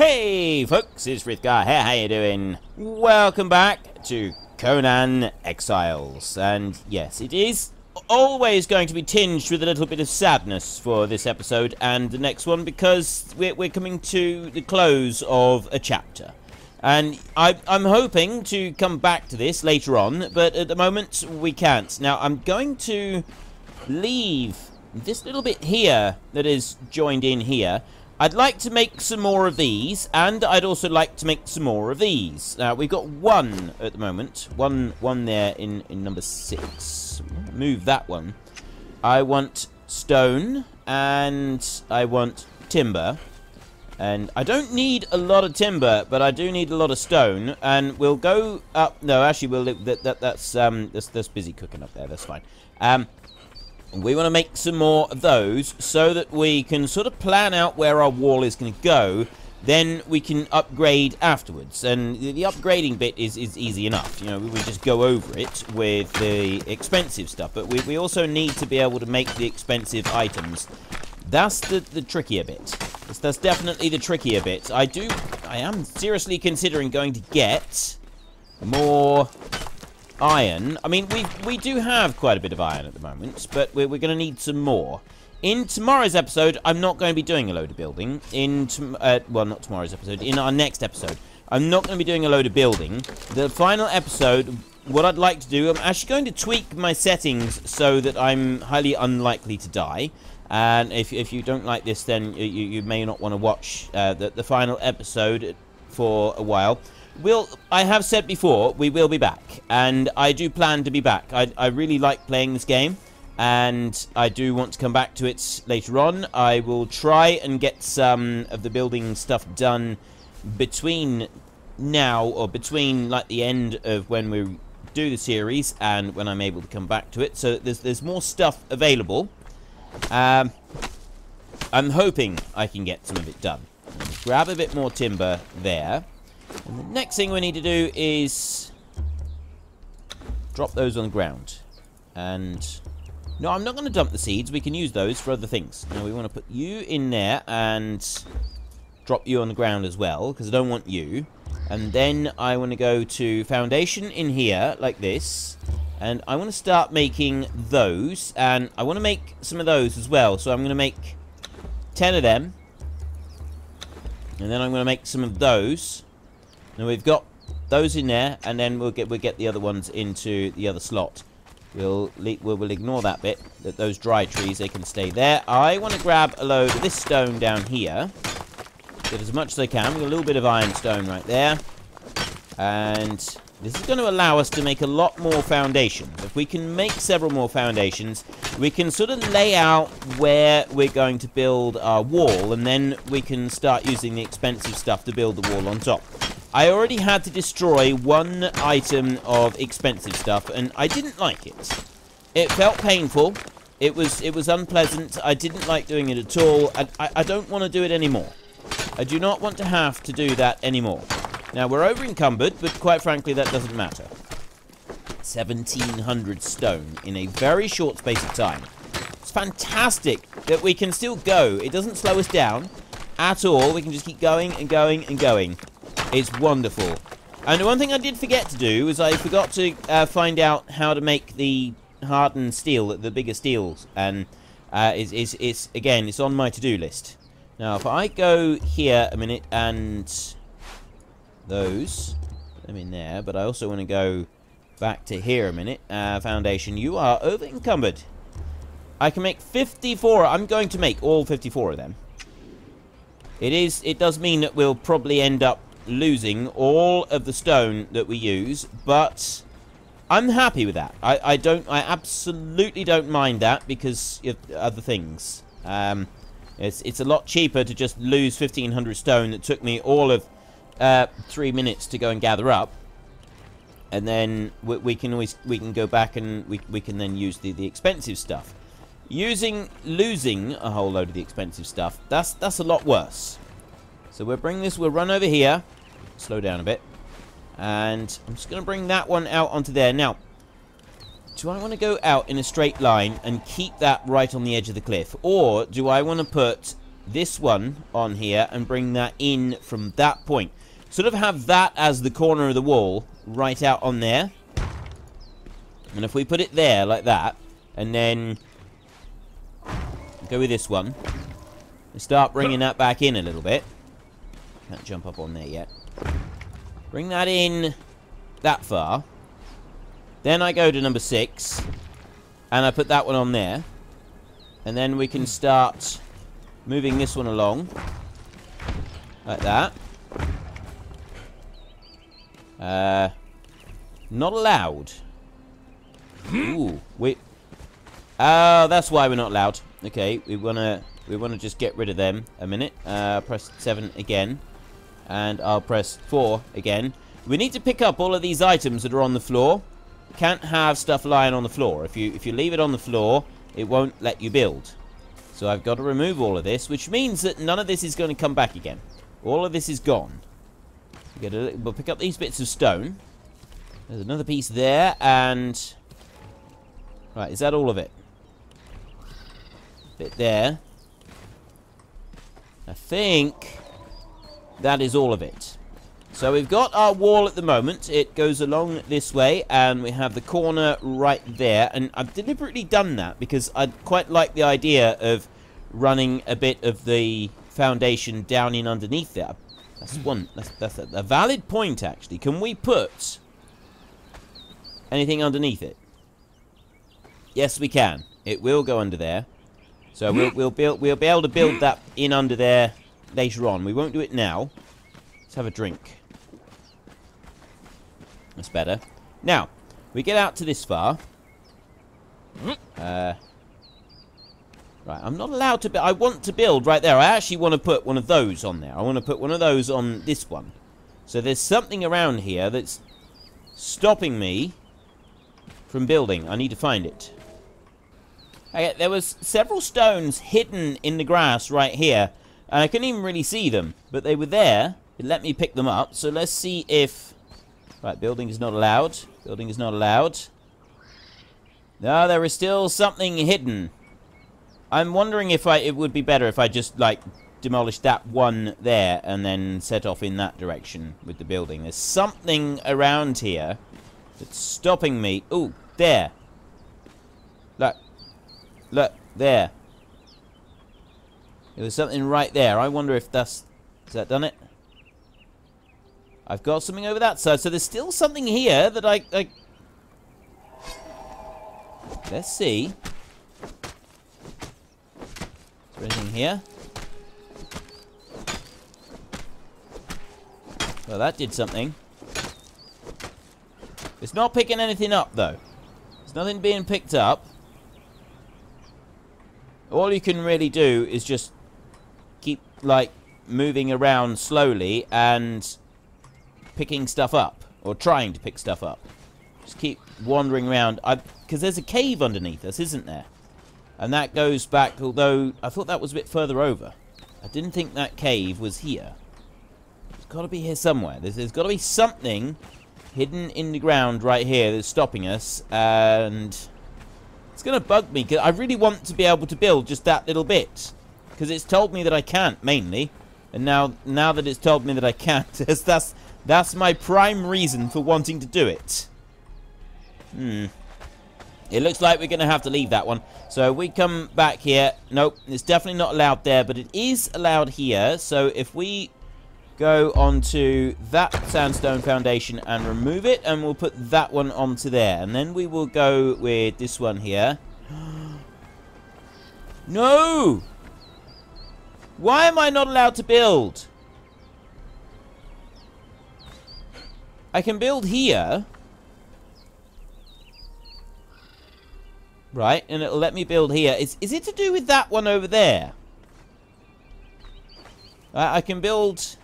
Hey folks, it's Frithgar here, how you doing? Welcome back to Conan Exiles. And yes, it is always going to be tinged with a little bit of sadness for this episode and the next one, because we're coming to the close of a chapter. And I'm hoping to come back to this later on, but at the moment we can't. Now I'm going to leave this little bit here that is joined in here. I'd like to make some more of these, and I'd also like to make some more of these. Now, we've got one at the moment. One there in number 6. Move that one. I want stone, and I want timber. And I don't need a lot of timber, but I do need a lot of stone. And we'll go up... No, actually, that's busy cooking up there. That's fine. We want to make some more of those so that we can sort of plan out where our wall is going to go. Then we can upgrade afterwards. And the upgrading bit is easy enough. You know, we just go over it with the expensive stuff. But we also need to be able to make the expensive items. That's the trickier bit. That's definitely the trickier bit. I am seriously considering going to get more iron. I mean, we do have quite a bit of iron at the moment, but we're going to need some more. In tomorrow's episode, I'm not going to be doing a load of building. Well, not tomorrow's episode. In our next episode, I'm not going to be doing a load of building. The final episode, what I'd like to do, I'm actually going to tweak my settings so that I'm highly unlikely to die. And if you don't like this, then you may not want to watch the final episode for a while. I have said before, we will be back, and I do plan to be back. I really like playing this game, and I do want to come back to it later on. I will try and get some of the building stuff done between now, or between like the end of when we do the series and when I'm able to come back to it, so there's more stuff available. I'm hoping I can get some of it done. Grab a bit more timber there. And the next thing we need to do is drop those on the ground. And no, I'm not going to dump the seeds. We can use those for other things. Now we want to put you in there and drop you on the ground as well, because I don't want you. And then I want to go to foundation in here like this, and I want to start making those, and I want to make some of those as well. So I'm going to make 10 of them, and then I'm going to make some of those. Now we've got those in there, and then we'll get the other ones into the other slot. We'll ignore that bit. That those dry trees, they can stay there. I want to grab a load of this stone down here. Get as much as I can. We've got a little bit of iron stone right there, and this is going to allow us to make a lot more foundations. If we can make several more foundations, we can sort of lay out where we're going to build our wall, and then we can start using the expensive stuff to build the wall on top. I already had to destroy one item of expensive stuff, and I didn't like it. It felt painful. It was unpleasant. I didn't like doing it at all. I don't want to do it anymore. I do not want to have to do that anymore. Now, we're over encumbered, but quite frankly, that doesn't matter. 1,700 stone in a very short space of time. It's fantastic that we can still go. It doesn't slow us down at all. We can just keep going and going and going. It's wonderful. And the one thing I did forget to do is I forgot to find out how to make the hardened steel, the bigger steels. And again, it's on my to-do list. Now, if I go here a minute and those, put them in there, but I also want to go back to here a minute. Foundation, you are over encumbered. I can make 54. I'm going to make all 54 of them. It does mean that we'll probably end up losing all of the stone that we use, but I'm happy with that. I absolutely don't mind that because of other things. It's a lot cheaper to just lose 1,500 stone that took me all of 3 minutes to go and gather up, and then we can go back and we can then use the expensive stuff. Losing a whole load of the expensive stuff, that's a lot worse. So we'll run over here, slow down a bit, and I'm just going to bring that one out onto there. Now, do I want to go out in a straight line and keep that right on the edge of the cliff, or do I want to put this one on here and bring that in from that point. Sort of have that as the corner of the wall right out on there. And if we put it there like that, and then go with this one, and start bringing that back in a little bit. Can't jump up on there yet. Bring that in that far. Then I go to number 6, and I put that one on there. And then we can start moving this one along. Like that. Not allowed. Ooh, oh, that's why we're not allowed. Okay, we wanna just get rid of them a minute. Press 7 again. And I'll press 4 again. We need to pick up all of these items that are on the floor. You can't have stuff lying on the floor. If you leave it on the floor, it won't let you build. So I've got to remove all of this, which means that none of this is going to come back again. All of this is gone. We'll pick up these bits of stone. There's another piece there, and... Right, is that all of it? Bit there. I think that is all of it. So we've got our wall at the moment. It goes along this way, and we have the corner right there. And I've deliberately done that because I quite like the idea of running a bit of the foundation down in underneath there. That's a valid point, actually. Can we put anything underneath it? Yes, we can. It will go under there. So we'll be able to build that in under there later on. We won't do it now. Let's have a drink. That's better. Now, we get out to this far. Right, I'm not allowed to build. I want to build right there. I actually want to put one of those on there. I want to put one of those on this one. So there's something around here that's stopping me from building. I need to find it. Okay, there was several stones hidden in the grass right here. And I couldn't even really see them. But they were there. It let me pick them up. So let's see if... Right, building is not allowed. Building is not allowed. No, there is still something hidden. I'm wondering if it would be better if I just, like, demolished that one there and then set off in that direction with the building. There's something around here that's stopping me. Ooh, there. Look. Look, there. There was something right there. I wonder if that's... Has that done it? I've got something over that side. So there's still something here that I... Let's see. Is there anything here? Well, that did something. It's not picking anything up, though. There's nothing being picked up. All you can really do is just keep, like, moving around slowly and picking stuff up. Or trying to pick stuff up. Just keep wandering around. Because there's a cave underneath us, isn't there? And that goes back, although I thought that was a bit further over. I didn't think that cave was here. It's got to be here somewhere. There's got to be something hidden in the ground right here that's stopping us. And... it's going to bug me, because I really want to be able to build just that little bit. Because it's told me that I can't, mainly. And now that it's told me that I can't, that's my prime reason for wanting to do it. It looks like we're going to have to leave that one. So we come back here. Nope, it's definitely not allowed there, but it is allowed here. So if we go onto that sandstone foundation and remove it, and we'll put that one onto there. And then we will go with this one here. No! Why am I not allowed to build? I can build here. Right, and it'll let me build here. Is it to do with that one over there? I can build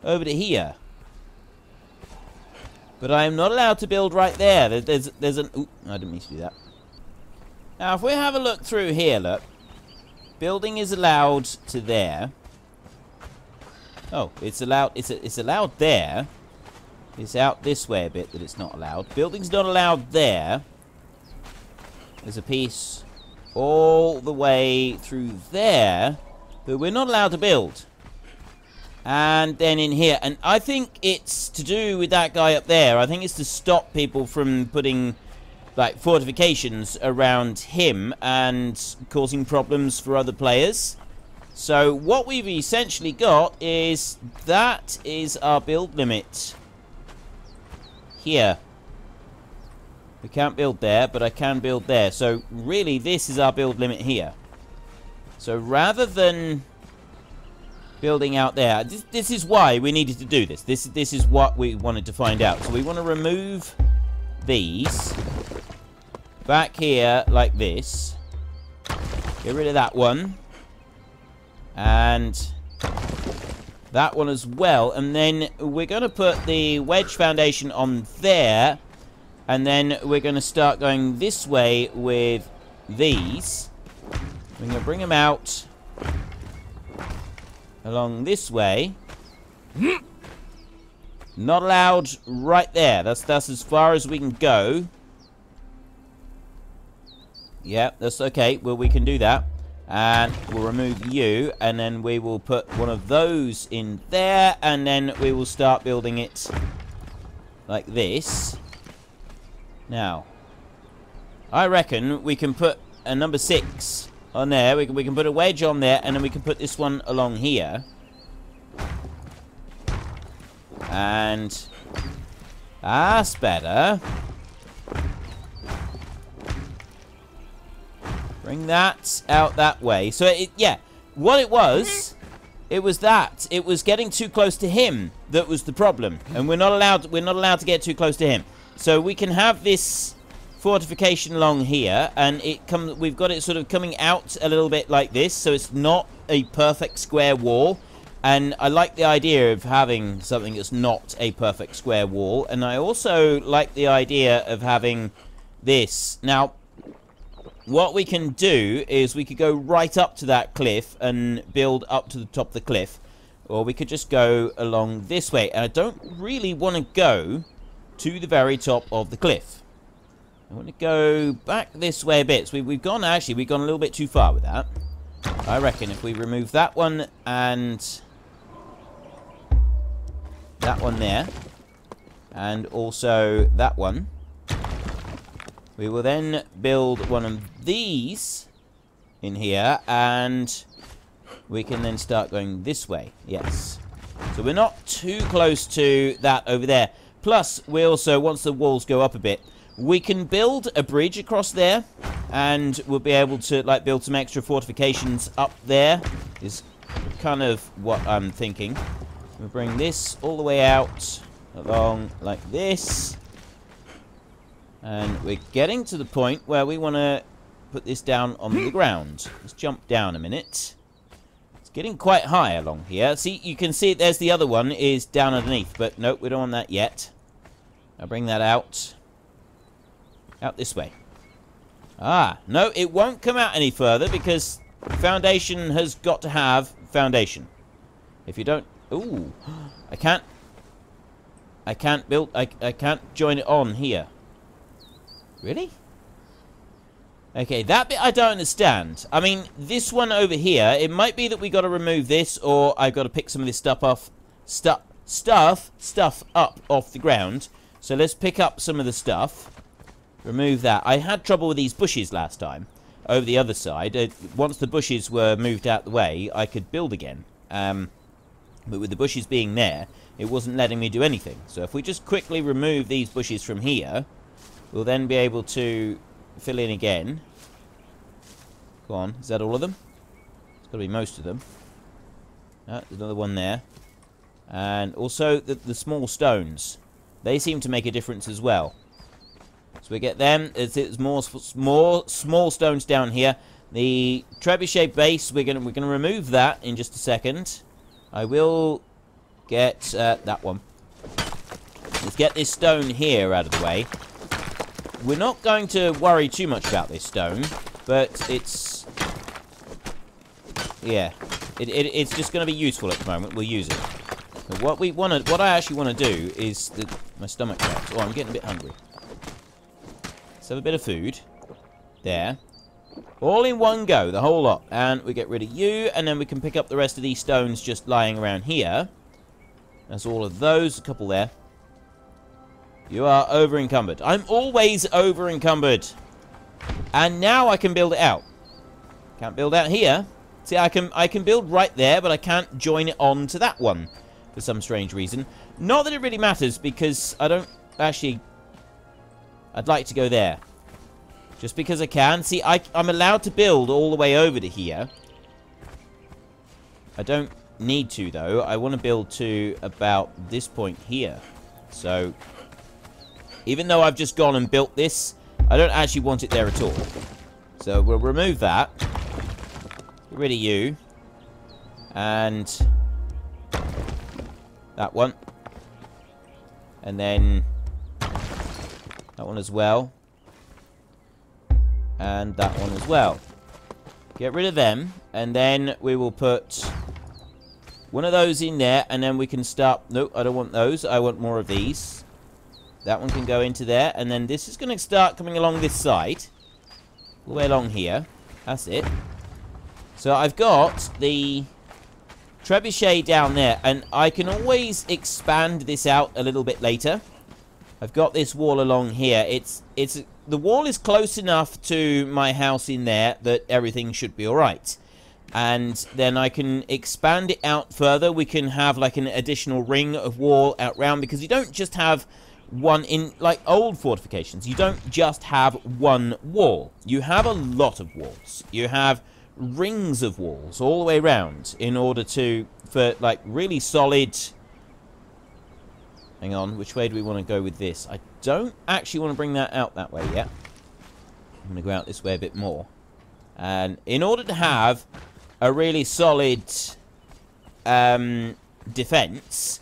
over to here. But I am not allowed to build right there. There's an... Ooh, I didn't mean to do that. Now, if we have a look through here, look. Building is allowed to there. Oh, it's allowed... It's allowed there. It's out this way a bit that it's not allowed. Building's not allowed there. There's a piece all the way through there But we're not allowed to build. And then in here, and I think it's to do with that guy up there. I think it's to stop people from putting, like, fortifications around him and causing problems for other players. So what we've essentially got is, that is our build limit here. We can't build there, but I can build there. So really, this is our build limit here. So rather than building out there, this is why we needed to do this. This is what we wanted to find out. So we want to remove these back here like this. Get rid of that one. And that one as well. And then we're going to put the wedge foundation on there. And then we're going to start going this way with these. We're going to bring them out along this way. Not allowed right there. That's as far as we can go. Yeah, that's okay. Well, we can do that. And we'll remove you. And then we will put one of those in there. And then we will start building it like this. Now, I reckon we can put a number 6 on there. We can put a wedge on there, and then we can put this one along here. And that's better. Bring that out that way. So, yeah, what it was that. It was getting too close to him that was the problem. And we're not allowed to get too close to him. So we can have this fortification along here, and we've got it sort of coming out a little bit like this, so it's not a perfect square wall. And I like the idea of having something that's not a perfect square wall. And I also like the idea of having this. Now, what we can do is we could go right up to that cliff and build up to the top of the cliff. Or we could just go along this way. And I don't really want to go to the very top of the cliff. I want to go back this way a bit. So we've gone a little bit too far with that. I reckon if we remove that one and that one there, and also that one, we will then build one of these in here, and we can then start going this way. Yes. So we're not too close to that over there. Plus, we also, once the walls go up a bit, we can build a bridge across there, and we'll be able to, like, build some extra fortifications up there, is kind of what I'm thinking. We'll bring this all the way out, along like this. And we're getting to the point where we want to put this down on the ground. Let's jump down a minute. It's getting quite high along here. See, you can see there's the other one is down underneath, but nope, we don't want that yet. I'll bring that out. Out this way. Ah, no, it won't come out any further because foundation has got to have foundation. If you don't... Ooh, I can't build... I can't join it on here. Really? Okay, that bit I don't understand. I mean, this one over here, it might be that we got to remove this, or I've got to pick some of this stuff off... Stuff up off the ground. So let's pick up some of the stuff. Remove that. I had trouble with these bushes last time. Over the other side. Once the bushes were moved out the way, I could build again. But with the bushes being there, it wasn't letting me do anything. So if we just quickly remove these bushes from here, we'll then be able to fill in again. Go on. Is that all of them? It's got to be most of them. There's another one there. And also the small stones. They seem to make a difference as well. So we get them. It's more small stones down here. The trebuchet base, we're gonna remove that in just a second. I will get that one. Let's get this stone here out of the way. We're not going to worry too much about this stone, but it's... yeah, it's just going to be useful at the moment. We'll use it. But what I actually want to do is... my stomach hurts. Oh, I'm getting a bit hungry. Let's have a bit of food. There. All in one go, the whole lot. And we get rid of you, and then we can pick up the rest of these stones just lying around here. That's all of those. A couple there. You are over-encumbered. I'm always over-encumbered. And now I can build it out. Can't build out here. See, I can build right there, but I can't join it on to that one for some strange reason. Not that it really matters, because I don't actually... I'd like to go there. Just because I can. See, I'm allowed to build all the way over to here. I don't need to, though. I want to build to about this point here. So, even though I've just gone and built this, I don't actually want it there at all. So, we'll remove that. Get rid of you. And that one. And then that one as well. And that one as well. Get rid of them. And then we will put one of those in there. And then we can start... Nope, I don't want those. I want more of these. That one can go into there. And then this is going to start coming along this side. All the way along here. That's it. So I've got the trebuchet down there. And I can always expand this out a little bit later. I've got this wall along here. The wall is close enough to my house in there that everything should be alright. And then I can expand it out further. We can have like an additional ring of wall out round, because you don't just have one in, like old fortifications, you don't just have one wall. You have a lot of walls. You have rings of walls all the way around in order to, for like really solid... Hang on, which way do we want to go with this? I don't actually want to bring that out that way yet. I'm going to go out this way a bit more. And in order to have a really solid defense,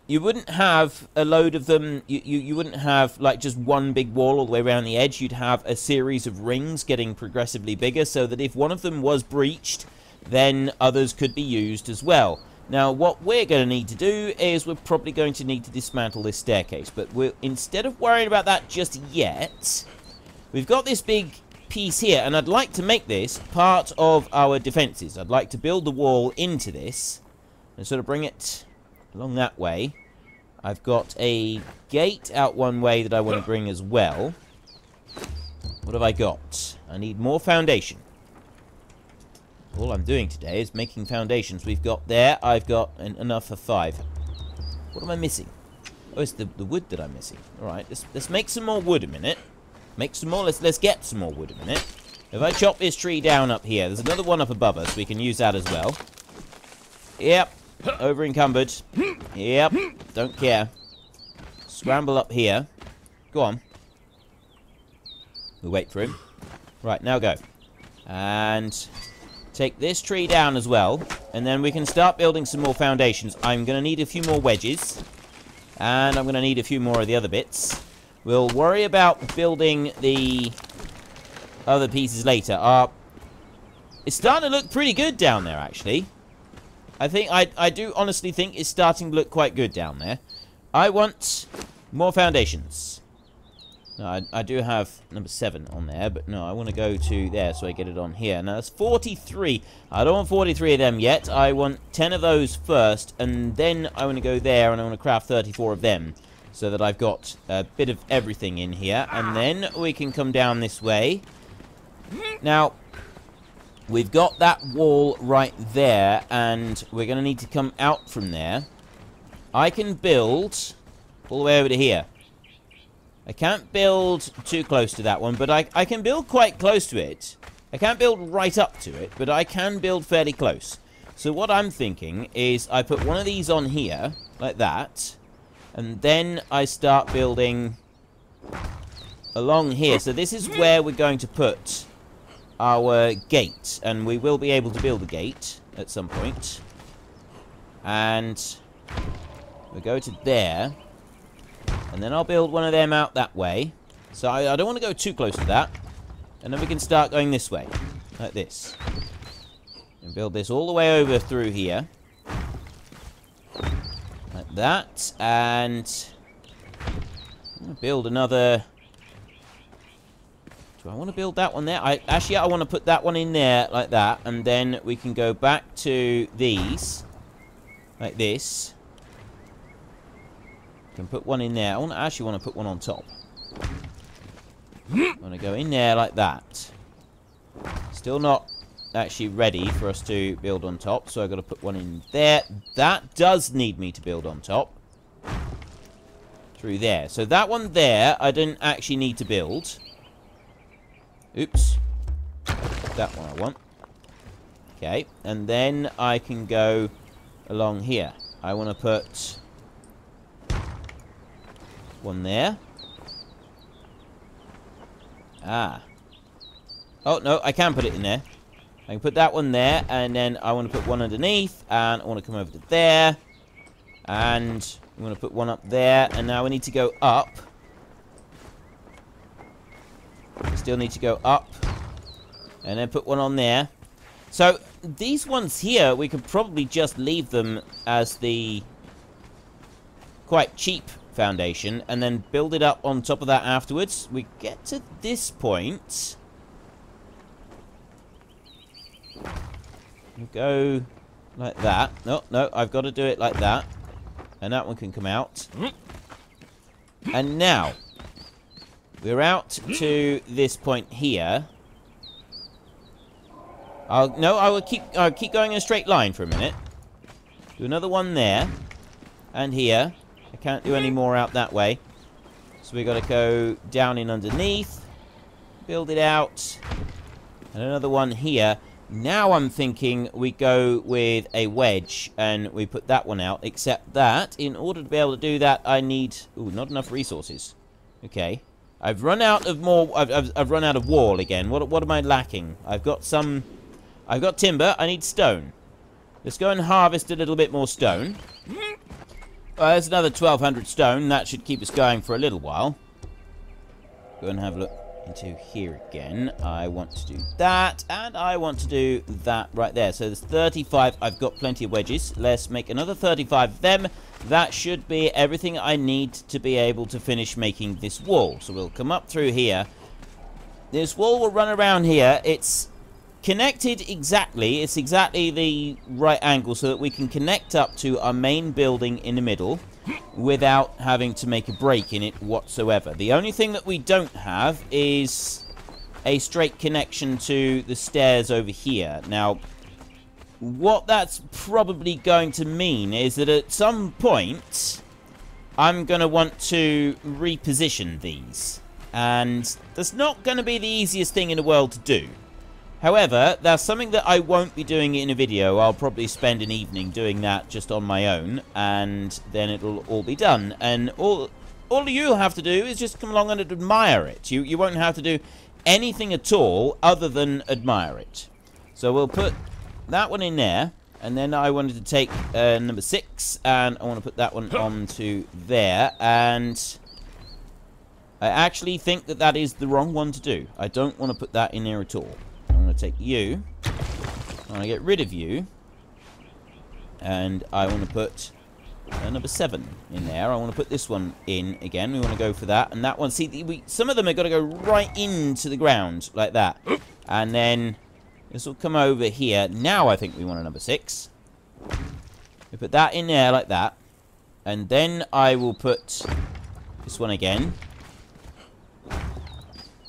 you wouldn't have a load of them. You wouldn't have like just one big wall all the way around the edge. You'd have a series of rings getting progressively bigger, so that if one of them was breached, then others could be used as well. Now, what we're going to need to do is we're probably going to need to dismantle this staircase. But instead of worrying about that just yet, we've got this big piece here. And I'd like to make this part of our defenses. I'd like to build the wall into this and sort of bring it along that way. I've got a gate out one way that I want to bring as well. What have I got? I need more foundation. All I'm doing today is making foundations. We've got there. I've got enough for 5. What am I missing? Oh, it's the wood that I'm missing. Alright, let's make some more wood a minute. Make some more. Let's get some more wood a minute. If I chop this tree down up here, there's another one up above us. We can use that as well. Yep. Over encumbered. Yep. Don't care. Scramble up here. Go on. We'll wait for him. Right, now go. And... take this tree down as well, and then we can start building some more foundations. I'm going to need a few more wedges, and I'm going to need a few more of the other bits. We'll worry about building the other pieces later. It's starting to look pretty good down there, actually. I do honestly think it's starting to look quite good down there. I want more foundations. No, I do have number 7 on there, but no, I want to go to there so I get it on here. Now, that's 43. I don't want 43 of them yet. I want 10 of those first, and then I want to go there, and I want to craft 34 of them, so that I've got a bit of everything in here. And then we can come down this way. Now, we've got that wall right there, and we're going to need to come out from there. I can build all the way over to here. I can't build too close to that one, but I can build quite close to it. I can't build right up to it, but I can build fairly close. So what I'm thinking is I put one of these on here, like that, and then I start building along here. So this is where we're going to put our gate, and we will be able to build a gate at some point. And we'll go to there. And then I'll build one of them out that way. So I don't want to go too close to that. And then we can start going this way. Like this. And build this all the way over through here. Like that. And build another Do I want to build that one there? Actually, I want to put that one in there like that. And then we can go back to these. Like this. Can put one in there. I actually want to put one on top. I want to go in there like that. Still not actually ready for us to build on top. So I've got to put one in there. That does need me to build on top. Through there. So that one there, I didn't actually need to build. Oops. That one I want. Okay. And then I can go along here. I want to put one there. Ah. Oh, no, I can put it in there. I can put that one there, and then I want to put one underneath, and I want to come over to there. And I'm going to put one up there, and now we need to go up. Still need to go up. And then put one on there. So, these ones here, we could probably just leave them as the quite cheap foundation, and then build it up on top of that afterwards. We get to this point. We go like that. No, I've got to do it like that. And that one can come out. And now, we're out to this point here. I will keep going in a straight line for a minute. Do another one there. And here. I can't do any more out that way. So we've got to go down in underneath. Build it out. And another one here. Now I'm thinking we go with a wedge. And we put that one out. Except that, in order to be able to do that, I need... Ooh, not enough resources. Okay. I've run out of more... I've run out of wall again. What am I lacking? I've got some... I've got timber. I need stone. Let's go and harvest a little bit more stone. There's another 1,200 stone. That should keep us going for a little while. Go and have a look into here again. I want to do that. And I want to do that right there. So there's 35. I've got plenty of wedges. Let's make another 35 of them. That should be everything I need to be able to finish making this wall. So we'll come up through here. This wall will run around here. It's connected exactly. It's exactly the right angle so that we can connect up to our main building in the middle without having to make a break in it whatsoever. The only thing that we don't have is a straight connection to the stairs over here. Now, what that's probably going to mean is that at some point I'm going to want to reposition these. And that's not going to be the easiest thing in the world to do. However, that's something that I won't be doing in a video. I'll probably spend an evening doing that just on my own, and then it'll all be done. And all you'll have to do is just come along and admire it. You won't have to do anything at all other than admire it. So we'll put that one in there, and then I wanted to take number 6, and I want to put that one onto there, and I actually think that that is the wrong one to do. I don't want to put that in there at all. I'm going to take you. I want to get rid of you. And I want to put number 7 in there. I want to put this one in again. We want to go for that. And that one, see, some of them are going to go right into the ground like that. And then this will come over here. Now I think we want a number 6. We put that in there like that. And then I will put this one again.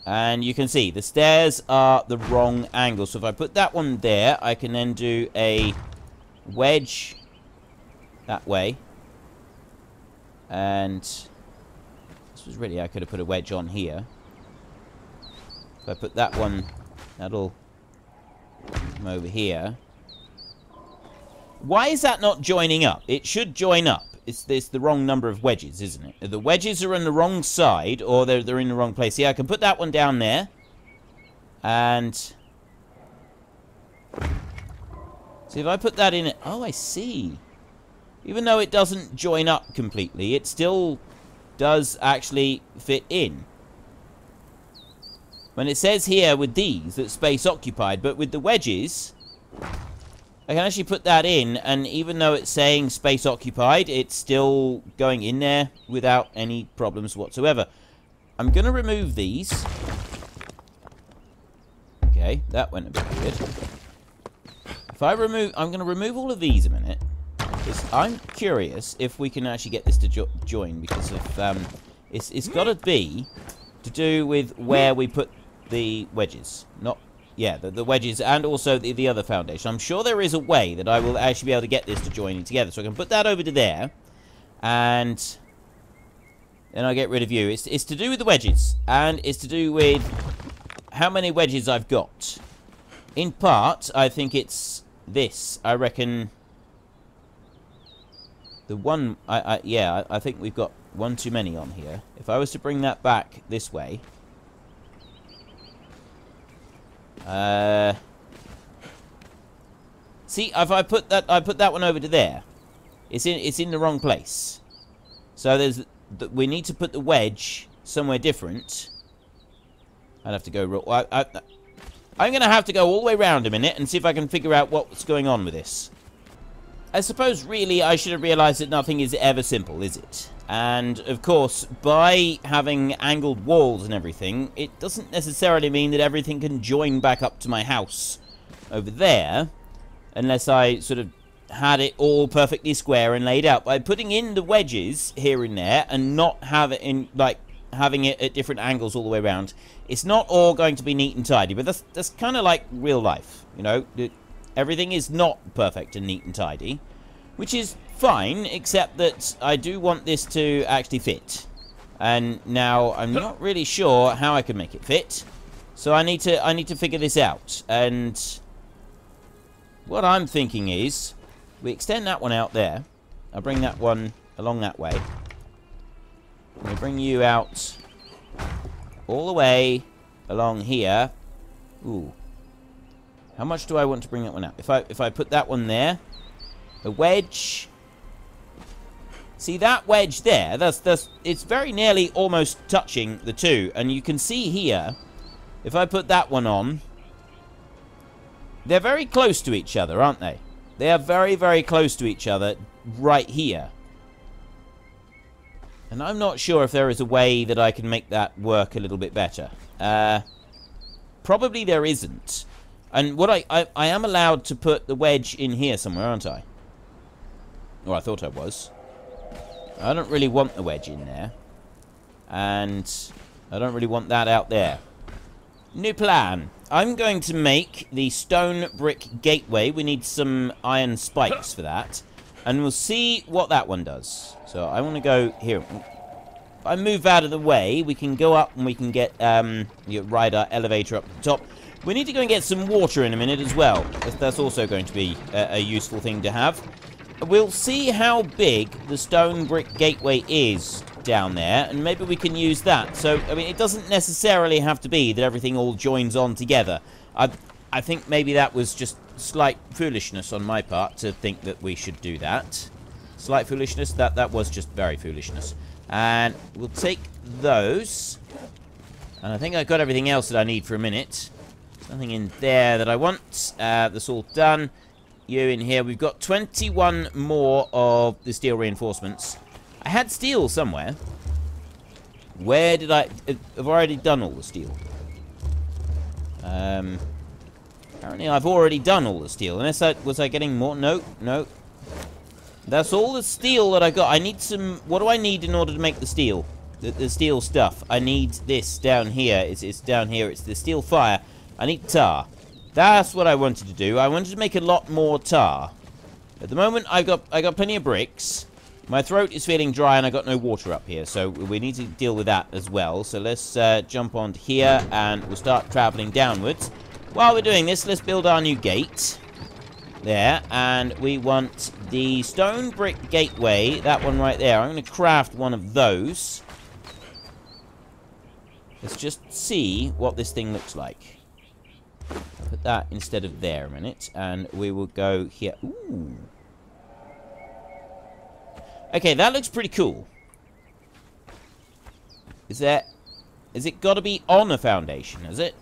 And you can see, the stairs are the wrong angle. So if I put that one there, I can then do a wedge that way. And this was really, I could have put a wedge on here. If I put that one, that'll come over here. Why is that not joining up? It should join up. It's the wrong number of wedges, isn't it? The wedges are on the wrong side, or they're in the wrong place. Yeah, I can put that one down there. And see, if I put that in it... Oh, I see. Even though it doesn't join up completely, it still does actually fit in. When it says here with these, that space occupied, but with the wedges... I can actually put that in, and even though it's saying space occupied, it's still going in there without any problems whatsoever. I'm going to remove these. Okay, that went a bit weird. If I remove... I'm going to remove all of these a minute. I'm curious if we can actually get this to join, because of... it's got to be to do with where we put the wedges. Not... Yeah, the wedges and also the other foundation. I'm sure there is a way that I will actually be able to get this to join together. So I can put that over to there. And then I'll get rid of you. It's to do with the wedges. And it's to do with how many wedges I've got. In part, I think it's this. I reckon... The one... yeah, I think we've got one too many on here. If I was to bring that back this way... see, if I put that one over to there, it's in the wrong place. So we need to put the wedge somewhere different. I'd have to go. I'm gonna have to go all the way around a minute and see if I can figure out what's going on with this. I suppose really I should have realised that nothing is ever simple, is it? And, of course, by having angled walls and everything, it doesn't necessarily mean that everything can join back up to my house over there, unless I sort of had it all perfectly square and laid out. By putting in the wedges here and there and not have it in, like, having it at different angles all the way around, it's not all going to be neat and tidy, but that's kind of like real life, you know? Everything is not perfect and neat and tidy, which is fine, except that I do want this to actually fit. And now I'm not really sure how I can make it fit, so I need to figure this out. And what I'm thinking is we extend that one out there. I bring that one along that way. We bring you out all the way along here. Ooh. How much do I want to bring that one out? If I put that one there, the wedge. See that wedge there? It's very nearly almost touching the two, and you can see here. If I put that one on, they're very close to each other, aren't they? They are very, very close to each other right here. And I'm not sure if there is a way that I can make that work a little bit better. Probably there isn't. And what I am allowed to put the wedge in here somewhere, aren't I? Or I thought I was. I don't really want the wedge in there. And I don't really want that out there. New plan. I'm going to make the stone brick gateway. We need some iron spikes for that. And we'll see what that one does. So I want to go here. If I move out of the way, we can go up and we can get ride our elevator up to the top. We need to go and get some water in a minute as well. That's also going to be a useful thing to have. We'll see how big the stone brick gateway is down there, and maybe we can use that. So, I mean, it doesn't necessarily have to be that everything all joins on together. I think maybe that was just slight foolishness on my part to think that we should do that. Slight foolishness? That was just very foolishness. And we'll take those. And I think I've got everything else that I need for a minute. Nothing in there that I want. That's all done. You in here. We've got 21 more of the steel reinforcements. I had steel somewhere. Where did I... I've already done all the steel. Apparently I've already done all the steel. Unless was I getting more? No, no. That's all the steel that I got. I need some... What do I need in order to make the steel? The steel stuff. I need this down here. It's down here. It's the steel fire. I need tar. That's what I wanted to do. I wanted to make a lot more tar. At the moment, I got plenty of bricks. My throat is feeling dry and I got no water up here, so we need to deal with that as well. So let's jump onto here and we'll start traveling downwards. While we're doing this, let's build our new gate. There, and we want the stone brick gateway, that one right there. I'm going to craft one of those. Let's just see what this thing looks like. Put that instead of there a minute, and we will go here. Ooh. Okay, that looks pretty cool. Is it got to be on a foundation, is it?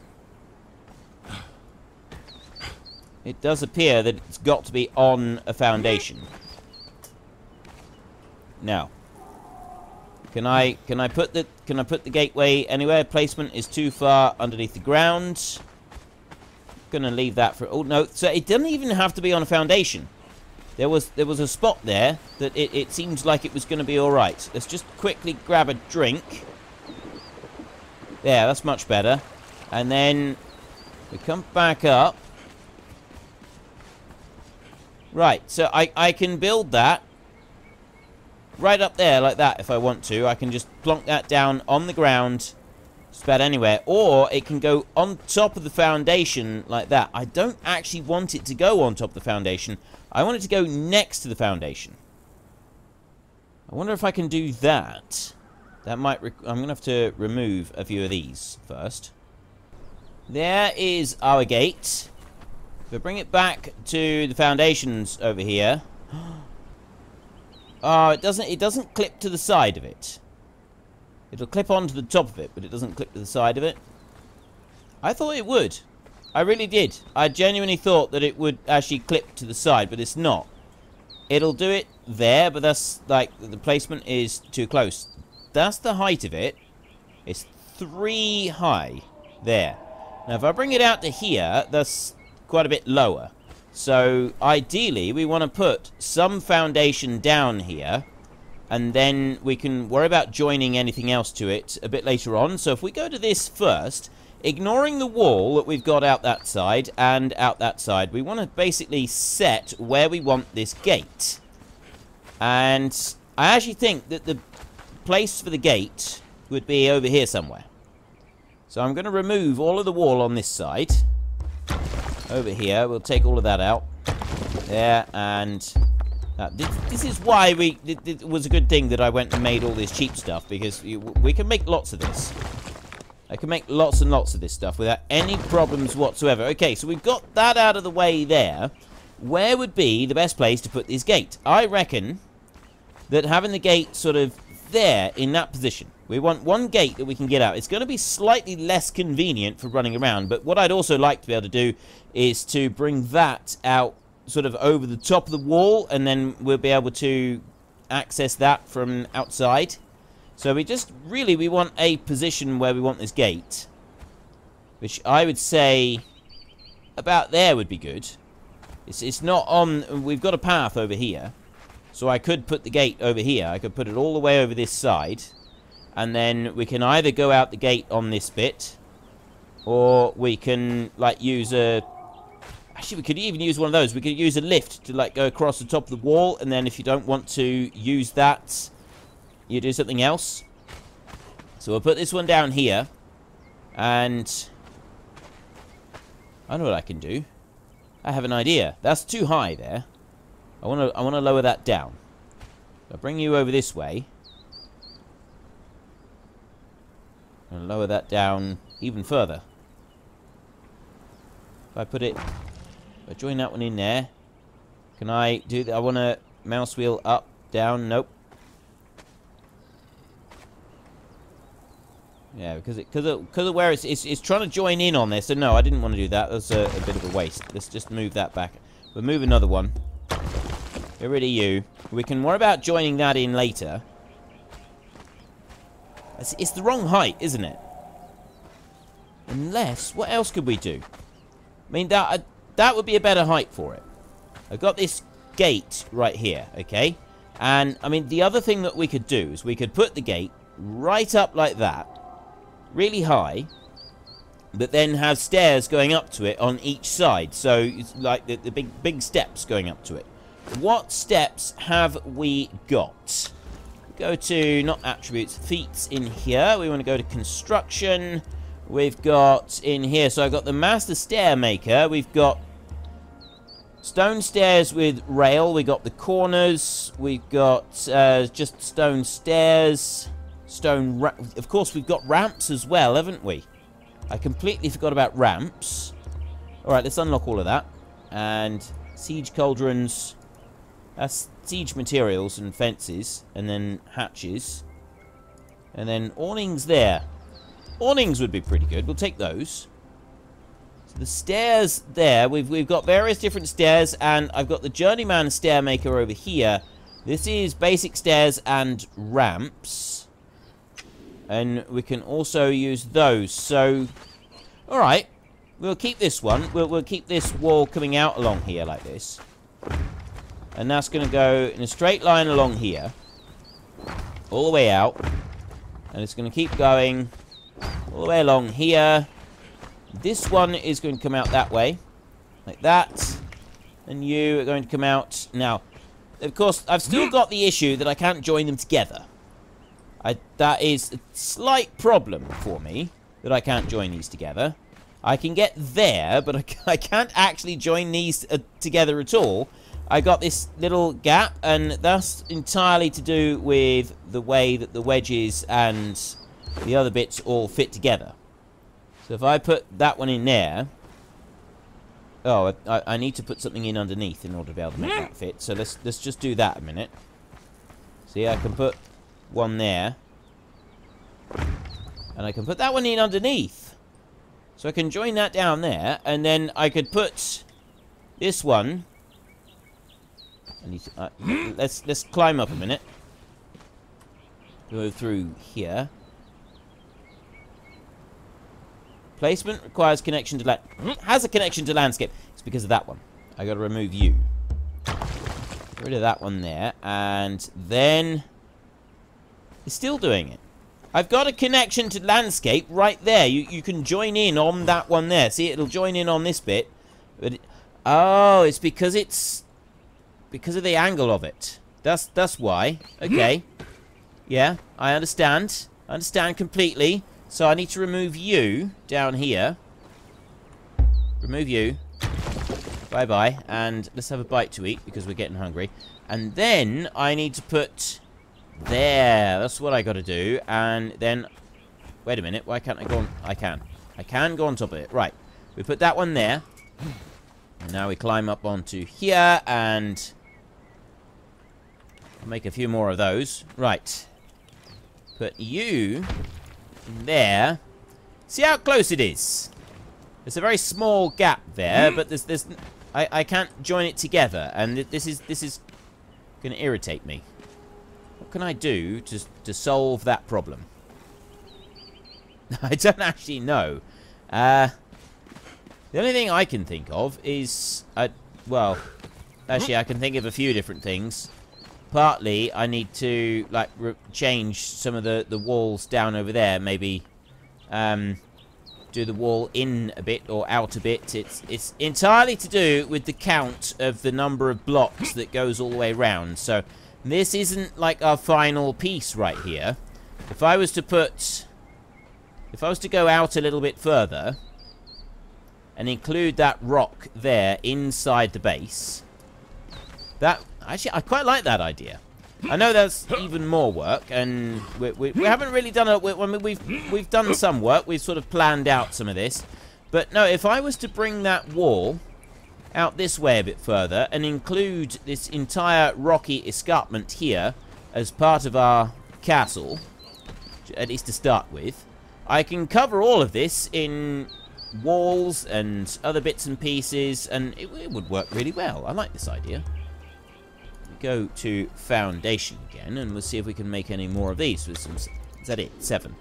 It does appear that it's got to be on a foundation. Now, can I put the gateway anywhere? Placement is too far underneath the ground. gonna leave that for... Oh, no. So it doesn't even have to be on a foundation. There was a spot there that it seems like it was going to be all right. Let's just quickly grab a drink. There, that's much better. And then we come back up. Right, so I can build that right up there like that if I want to. I can just plonk that down on the ground just about anywhere. Or it can go on top of the foundation like that. I don't actually want it to go on top of the foundation. I want it to go next to the foundation. I wonder if I can do that. That might... I'm going to have to remove a few of these first. There is our gate. If we bring it back to the foundations over here... Oh, it doesn't clip to the side of it. It'll clip onto the top of it, but it doesn't clip to the side of it. I thought it would. I really did. I genuinely thought that it would actually clip to the side, but it's not. It'll do it there, but that's, like, the placement is too close. That's the height of it. It's 3 high. There. Now, if I bring it out to here, that's quite a bit lower. So, ideally, we want to put some foundation down here, and then we can worry about joining anything else to it a bit later on. So, if we go to this first, ignoring the wall that we've got out that side and out that side, we want to basically set where we want this gate. And I actually think that the place for the gate would be over here somewhere. So, I'm going to remove all of the wall on this side. Over here, we'll take all of that out. There, and this is why it was a good thing that I went and made all this cheap stuff, because we can make lots of this. I can make lots and lots of this stuff without any problems whatsoever. Okay, so we've got that out of the way there. Where would be the best place to put this gate? I reckon that having the gate sort of there in that position. We want one gate that we can get out. It's going to be slightly less convenient for running around, but what I'd also like to be able to do is to bring that out sort of over the top of the wall, and then we'll be able to access that from outside. So we want a position where we want this gate, which I would say about there would be good. It's not on... We've got a path over here, so I could put the gate over here. I could put it all the way over this side. And then we can either go out the gate on this bit, or we can, like, use a... Actually, we could even use one of those. We could use a lift to, like, go across the top of the wall, and then if you don't want to use that, you do something else. So we'll put this one down here, and I know what I can do. I have an idea. That's too high there. I want to lower that down. I'll bring you over this way. And lower that down even further. If I put it... If I join that one in there... Can I do that? I want to mouse wheel up, down, nope. Yeah, because of where it's trying to join in on there. So no, I didn't want to do that. That's a bit of a waste. Let's just move that back. We'll move another one. Get rid of you. We can worry about joining that in later. It's the wrong height, isn't it? Unless, what else could we do? I mean, that would be a better height for it. I've got this gate right here, okay? And, I mean, the other thing that we could do is we could put the gate right up like that, really high, but then have stairs going up to it on each side. So, it's like the big steps going up to it. What steps have we got? Go to, not attributes, feats in here. We want to go to construction. We've got in here, so I've got the master stair maker. We've got stone stairs with rail. We got the corners. We've got just stone stairs. Of course, we've got ramps as well, haven't we? I completely forgot about ramps. Alright, let's unlock all of that. And siege cauldrons. That's siege materials and fences, and then hatches, and then awnings there. Awnings would be pretty good. We'll take those. So the stairs there, we've got various different stairs, and I've got the journeyman stairmaker over here. This is basic stairs and ramps, and we can also use those. So, all right, we'll keep this one. We'll keep this wall coming out along here like this. And that's going to go in a straight line along here. All the way out. And it's going to keep going all the way along here. This one is going to come out that way. Like that. And you are going to come out. Now, of course, I've still got the issue that I can't join them together. That is a slight problem for me, that I can't join these together. I can get there, but I can't actually join these together at all. I got this little gap, and that's entirely to do with the way that the wedges and the other bits all fit together. So if I put that one in there... Oh, I need to put something in underneath in order to be able to make that fit. So let's just do that a minute. See, I can put one there. And I can put that one in underneath. So I can join that down there. And then I could put this one... I need to, let's climb up a minute. Go through here. Placement requires connection to has a connection to landscape. It's because of that one. I got to remove you. Get rid of that one there, and then it's still doing it. I've got a connection to landscape right there. You can join in on that one there. See, it'll join in on this bit. But oh, it's because of the angle of it. That's why. Okay. Yeah, I understand. I understand completely. So I need to remove you down here. Remove you. Bye-bye. And let's have a bite to eat because we're getting hungry. And then I need to put there. That's what I got to do. And then... Wait a minute. Why can't I go on... I can. I can go on top of it. Right. We put that one there. And now we climb up onto here and... make a few more of those. Right. Put you... there. See how close it is? There's a very small gap there, but there's I can't join it together, and this is going to irritate me. What can I do to solve that problem? I don't actually know. The only thing I can think of is well, actually I can think of a few different things. Partly, I need to, like, change some of the walls down over there. Maybe do the wall in a bit or out a bit. It's entirely to do with the count of the number of blocks that goes all the way around. So, this isn't, like, our final piece right here. If I was to go out a little bit further and include that rock there inside the base... Actually, I quite like that idea. I know that's even more work, and we haven't really done it. I mean, we've done some work. We've sort of planned out some of this. But no, if I was to bring that wall out this way a bit further and include this entire rocky escarpment here as part of our castle, at least to start with, I can cover all of this in walls and other bits and pieces, and it would work really well. I like this idea. Go to foundation again, and we'll see if we can make any more of these. With some, is that it? 7.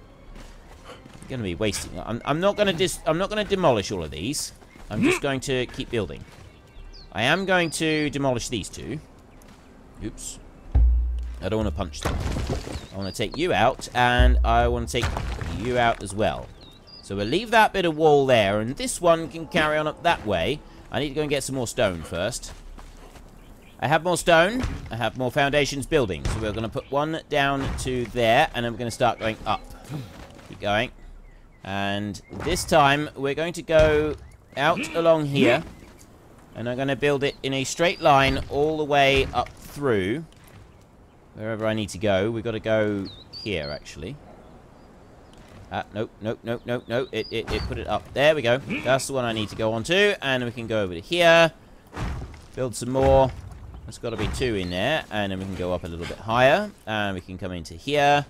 I'm going to be wasting. I'm not going to demolish all of these. I'm just going to keep building. I am going to demolish these two. Oops. I don't want to punch them. I want to take you out, and I want to take you out as well. So we'll leave that bit of wall there, and this one can carry on up that way. I need to go and get some more stone first. I have more stone. I have more foundations building. So we're going to put one down to there. And then we're going to start going up. Keep going. And this time, we're going to go out along here. And I'm going to build it in a straight line all the way up through. Wherever I need to go. We've got to go here, actually. Nope. It put it up. There we go. That's the one I need to go on to. And we can go over to here. Build some more. There's got to be 2 in there, and then we can go up a little bit higher, and we can come into here.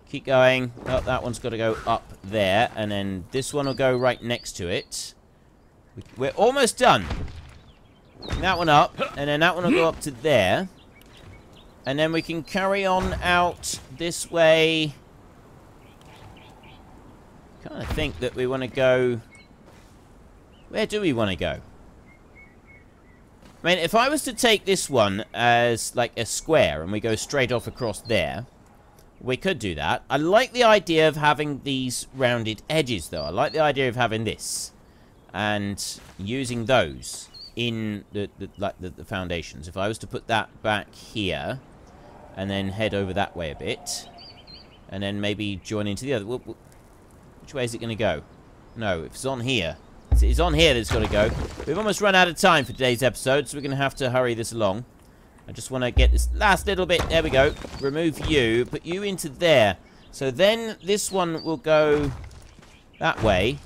Keep going. Oh, that one's got to go up there, and then this one will go right next to it. We're almost done. That one up, and then that one will go up to there. And then we can carry on out this way. Kind of think that we want to go Where do we want to go? I mean, if I was to take this one as, like, a square and we go straight off across there, we could do that. I like the idea of having these rounded edges, though. I like the idea of having this and using those in the foundations. If I was to put that back here and then head over that way a bit and then maybe join into the other. Which way is it going to go? No, if it's on here. It's on here that it's got to go. We've almost run out of time for today's episode, so we're going to have to hurry this along. I just want to get this last little bit. There we go. Remove you. Put you into there. So then this one will go that way.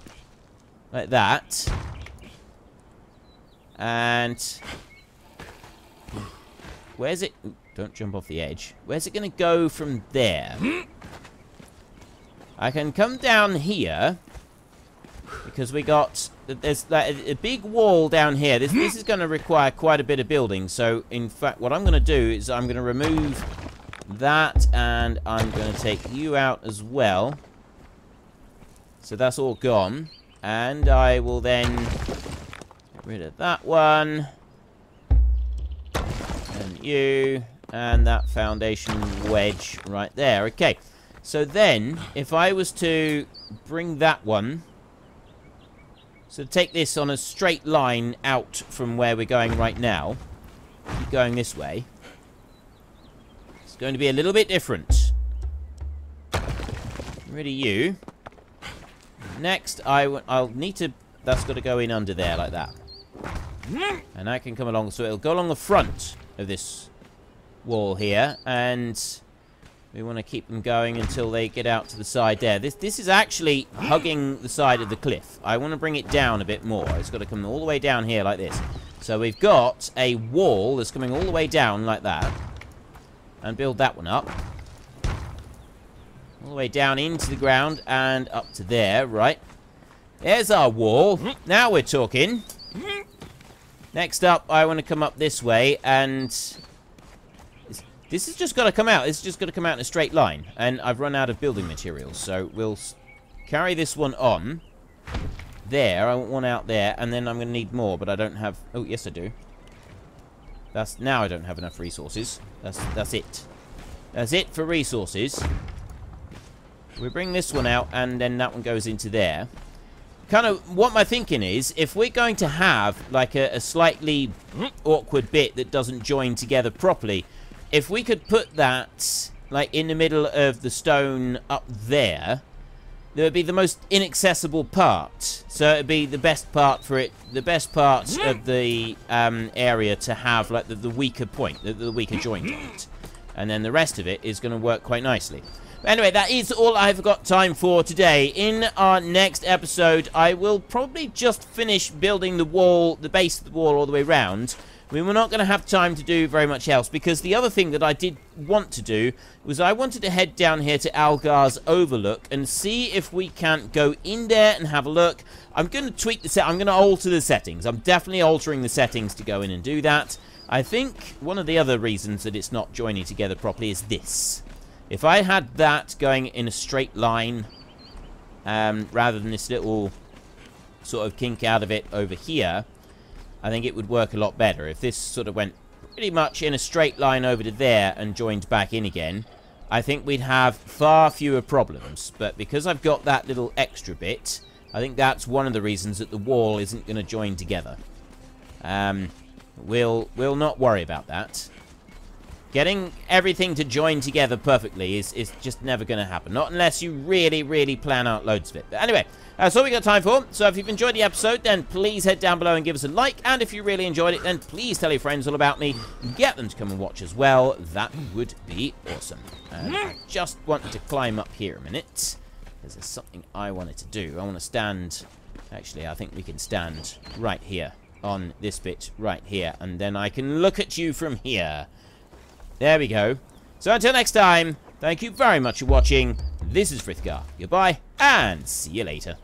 Like that. And where's it? Ooh, don't jump off the edge. Where's it going to go from there? I can come down here. Because we got, there's a big wall down here. This is going to require quite a bit of building. So, in fact, what I'm going to do is I'm going to remove that. And I'm going to take you out as well. So that's all gone. And I will then get rid of that one. And you. And that foundation wedge right there. Okay. So then, if I was to bring that one... So take this on a straight line out from where we're going right now. Keep going this way. It's going to be a little bit different. Get rid of you. Next, I'll need to... That's got to go in under there like that. And I can come along. So it'll go along the front of this wall here. And... we want to keep them going until they get out to the side there. This is actually hugging the side of the cliff. I want to bring it down a bit more. It's got to come all the way down here like this. So we've got a wall that's coming all the way down like that. And build that one up. All the way down into the ground and up to there, right. There's our wall. Now we're talking. Next up, I want to come up this way and... this has just got to come out. It's just got to come out in a straight line. And I've run out of building materials. So we'll carry this one on. There. I want one out there. And then I'm going to need more. But I don't have... oh, yes, I do. Now I don't have enough resources. That's it. That's it for resources. We bring this one out. And then that one goes into there. Kind of what my thinking is, if we're going to have like a slightly awkward bit that doesn't join together properly... if we could put that, like, in the middle of the stone up there, there would be the most inaccessible part. So it would be the best part for it, the best part of the area to have, like, the weaker point, the weaker joint on it. And then the rest of it is going to work quite nicely. But anyway, that is all I've got time for today. In our next episode, I will probably just finish building the wall, the base of the wall all the way around. We were not going to have time to do very much else, because the other thing that I did want to do was I wanted to head down here to Algar's Overlook and see if we can't go in there and have a look. I'm going to tweak the set. I'm going to alter the settings. I'm definitely altering the settings to go in and do that. I think one of the other reasons that it's not joining together properly is this. If I had that going in a straight line, rather than this little sort of kink out of it over here, I think it would work a lot better. If this sort of went pretty much in a straight line over to there and joined back in again, I think we'd have far fewer problems. But because I've got that little extra bit, I think that's one of the reasons that the wall isn't going to join together. We'll not worry about that. Getting everything to join together perfectly is just never going to happen. Not unless you really, really plan out loads of it. But anyway, that's all we got time for. So if you've enjoyed the episode, then please head down below and give us a like. And if you really enjoyed it, then please tell your friends all about me. Get them to come and watch as well. That would be awesome. And I just wanted to climb up here a minute, because there's something I wanted to do. I want to stand... actually, I think we can stand right here on this bit right here. And then I can look at you from here. There we go. So until next time, thank you very much for watching. This is Frithgar. Goodbye, and see you later.